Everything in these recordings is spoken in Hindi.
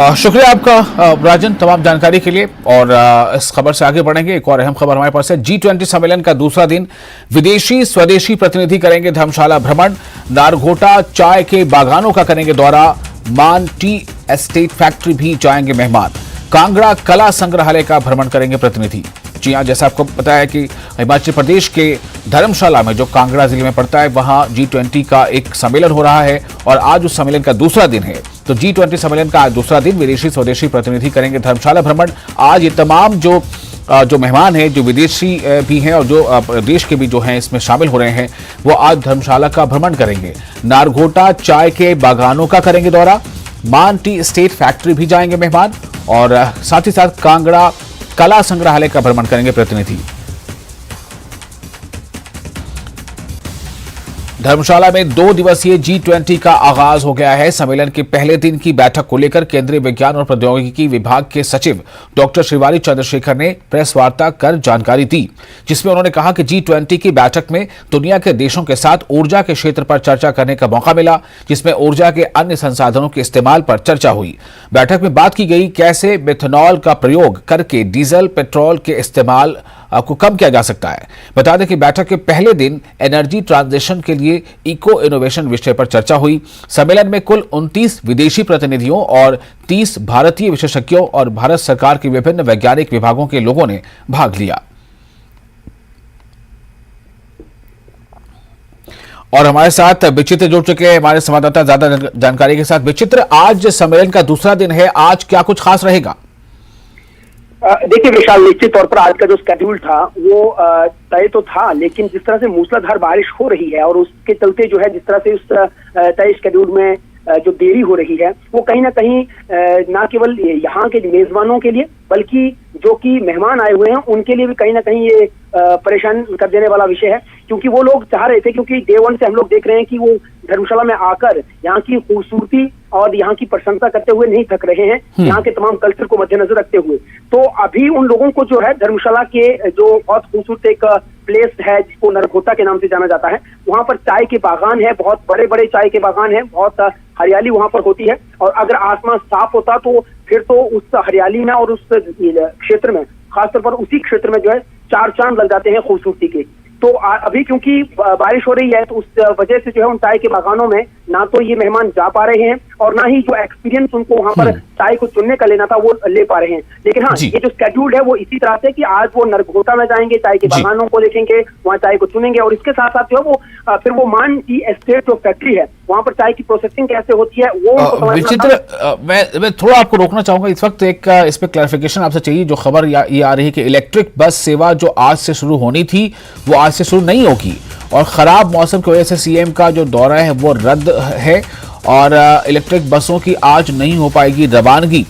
शुक्रिया आपका राजन, तमाम जानकारी के लिए। और इस खबर से आगे बढ़ेंगे। एक और अहम खबर हमारे पास है। G20 सम्मेलन का दूसरा दिन, विदेशी स्वदेशी प्रतिनिधि करेंगे धर्मशाला भ्रमण। नारघोटा चाय के बागानों का करेंगे दौरा। मान टी एस्टेट फैक्ट्री भी जाएंगे मेहमान। कांगड़ा कला संग्रहालय का भ्रमण करेंगे प्रतिनिधि। जी हाँ, जैसा आपको पता है कि हिमाचल प्रदेश के धर्मशाला में, जो कांगड़ा जिले में पड़ता है, वहां G20 का एक सम्मेलन हो रहा है और आज उस सम्मेलन का दूसरा दिन है। तो G20 सम्मेलन का आज दूसरा दिन, विदेशी स्वदेशी प्रतिनिधि करेंगे धर्मशाला भ्रमण। आज ये तमाम जो मेहमान हैं, जो विदेशी भी हैं और जो देश के भी जो हैं इसमें शामिल हो रहे हैं, वो आज धर्मशाला का भ्रमण करेंगे। नारघोटा चाय के बागानों का करेंगे दौरा। मान टी एस्टेट फैक्ट्री भी जाएंगे मेहमान और साथ ही साथ कांगड़ा कला संग्रहालय का भ्रमण करेंगे प्रतिनिधि। धर्मशाला में 2 दिवसीय G20 का आगाज हो गया है। सम्मेलन के पहले दिन की बैठक को लेकर केंद्रीय विज्ञान और प्रौद्योगिकी विभाग के सचिव डॉक्टर शिवाली चंद्रशेखर ने प्रेस वार्ता कर जानकारी दी, जिसमें उन्होंने कहा कि G20 की बैठक में दुनिया के देशों के साथ ऊर्जा के क्षेत्र पर चर्चा करने का मौका मिला, जिसमें ऊर्जा के अन्य संसाधनों के इस्तेमाल पर चर्चा हुई। बैठक में बात की गई कैसे मिथेनॉल का प्रयोग करके डीजल पेट्रोल के इस्तेमाल को कम किया जा सकता है। बता दें कि बैठक के पहले दिन एनर्जी ट्रांजिशन के लिए इको इनोवेशन विषय पर चर्चा हुई। सम्मेलन में कुल 29 विदेशी प्रतिनिधियों और 30 भारतीय विशेषज्ञों और भारत सरकार के विभिन्न वैज्ञानिक विभागों के लोगों ने भाग लिया। और हमारे साथ विचित्र जुड़ चुके हैं हमारे संवाददाता ज्यादा जानकारी के साथ। विचित्र, आज सम्मेलन का दूसरा दिन है, आज क्या कुछ खास रहेगा? देखिए विशाल, निश्चित तौर पर आज का जो स्केड्यूल था वो तय तो था, लेकिन जिस तरह से मूसलाधार बारिश हो रही है और उसके चलते जो है जिस तरह से उस तय स्केड्यूल में जो देरी हो रही है, वो कहीं ना कहीं ना केवल यहाँ के मेजबानों के लिए बल्कि जो कि मेहमान आए हुए हैं उनके लिए भी कहीं ना कहीं ये परेशान कर देने वाला विषय है। क्योंकि वो लोग चाह रहे थे, क्योंकि डे 1 से हम लोग देख रहे हैं कि वो धर्मशाला में आकर यहाँ की खूबसूरती और यहाँ की प्रशंसा करते हुए नहीं थक रहे हैं, यहाँ के तमाम कल्चर को मद्देनजर रखते हुए। तो अभी उन लोगों को जो है धर्मशाला के जो बहुत खूबसूरत एक प्लेस है जिसको नरघोटा के नाम से जाना जाता है, वहाँ पर चाय के बागान है, बहुत बड़े बड़े चाय के बागान है, बहुत हरियाली वहाँ पर होती है। और अगर आसमान साफ होता तो फिर तो उस हरियाली में और उस क्षेत्र में, खासतौर पर उसी क्षेत्र में जो है 4 चांद लग जाते हैं खूबसूरती के। तो अभी क्योंकि बारिश हो रही है तो उस वजह से जो है उन चाय के बागानों में ना तो ये मेहमान जा पा रहे हैं और ना ही जो एक्सपीरियंस उनको वहां पर चाय को चुनने का लेना था वो ले पा रहे हैं। लेकिन हाँ, ये जो स्केड्यूल है वो इसी तरह से कि आज वो नरघोटा में जाएंगे, चाय के बागानों को देखेंगे, वहाँ चाय को चुनेंगे और इसके साथ साथ जो है वो फिर वो मान टी एस्टेट जो फैक्ट्री है वहां पर चाय की प्रोसेसिंग कैसे होती है वो विचित्र। मैं थोड़ा आपको रोकना चाहूंगा इस वक्त। एक इस पे क्लैरिफिकेशन आपसे चाहिए। जो खबर ये आ रही है कि इलेक्ट्रिक बस सेवा जो आज से शुरू होनी थी वो आज से शुरू नहीं होगी और खराब मौसम की वजह से सीएम का जो दौरा है वो रद्द है और इलेक्ट्रिक बसों की आज नहीं हो पाएगी रवानगी।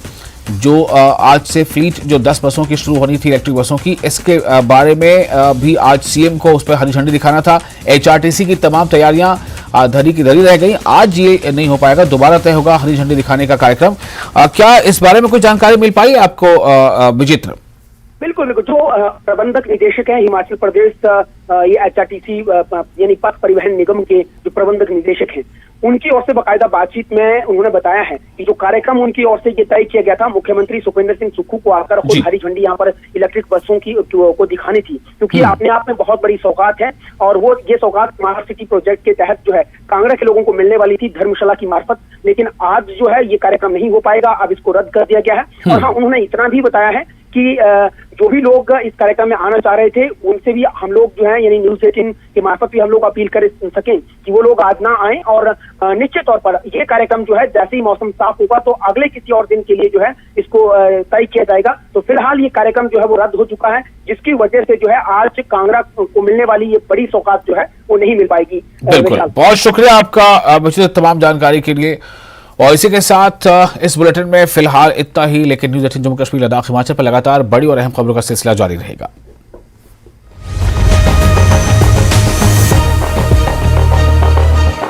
जो आज से फ्लीट जो 10 बसों की शुरू होनी थी इलेक्ट्रिक बसों की, इसके बारे में भी आज सीएम को उस पर हरी झंडी दिखाना था। HRTC की तमाम तैयारियां धरी की धरी रह गई। आज ये नहीं हो पाएगा, दोबारा तय होगा हरी झंडी दिखाने का कार्यक्रम। क्या इस बारे में कोई जानकारी मिल पाई आपको विचित्र? बिल्कुल बिल्कुल। जो प्रबंधक निदेशक हैं हिमाचल प्रदेश ये HRTC यानी पथ परिवहन निगम के जो प्रबंधक निदेशक हैं, उनकी ओर से बाकायदा बातचीत में उन्होंने बताया है कि जो कार्यक्रम उनकी ओर से ये तय किया गया था, मुख्यमंत्री सुखविंदर सिंह सुक्खू को आकर खुद हरी झंडी यहाँ पर इलेक्ट्रिक बसों की को दिखानी थी, क्योंकि अपने आप में बहुत बड़ी सौगात है और वो ये सौगात स्मार्ट सिटी प्रोजेक्ट के तहत जो है कांगड़ा के लोगों को मिलने वाली थी धर्मशाला की मार्फत। लेकिन आज जो है ये कार्यक्रम नहीं हो पाएगा, अब इसको रद्द कर दिया गया है। और हाँ, उन्होंने इतना भी बताया है कि जो भी लोग इस कार्यक्रम में आना चाह रहे थे उनसे भी हम लोग जो है यानी न्यूज़ 18 के मार्फत भी हम लोग अपील कर सकें कि वो लोग आज ना आए और निश्चित तौर पर ये कार्यक्रम जो है जैसे ही मौसम साफ होगा तो अगले किसी और दिन के लिए जो है इसको तय किया जाएगा। तो फिलहाल ये कार्यक्रम जो है वो रद्द हो चुका है, जिसकी वजह से जो है आज कांगड़ा को मिलने वाली ये बड़ी सौगात जो है वो नहीं मिल पाएगी। बहुत शुक्रिया आपका तमाम जानकारी के लिए। और इसी के साथ इस बुलेटिन में फिलहाल इतना ही, लेकिन न्यूज़ 18 जम्मू कश्मीर लद्दाख हिमाचल पर लगातार बड़ी और अहम खबरों का सिलसिला जारी रहेगा।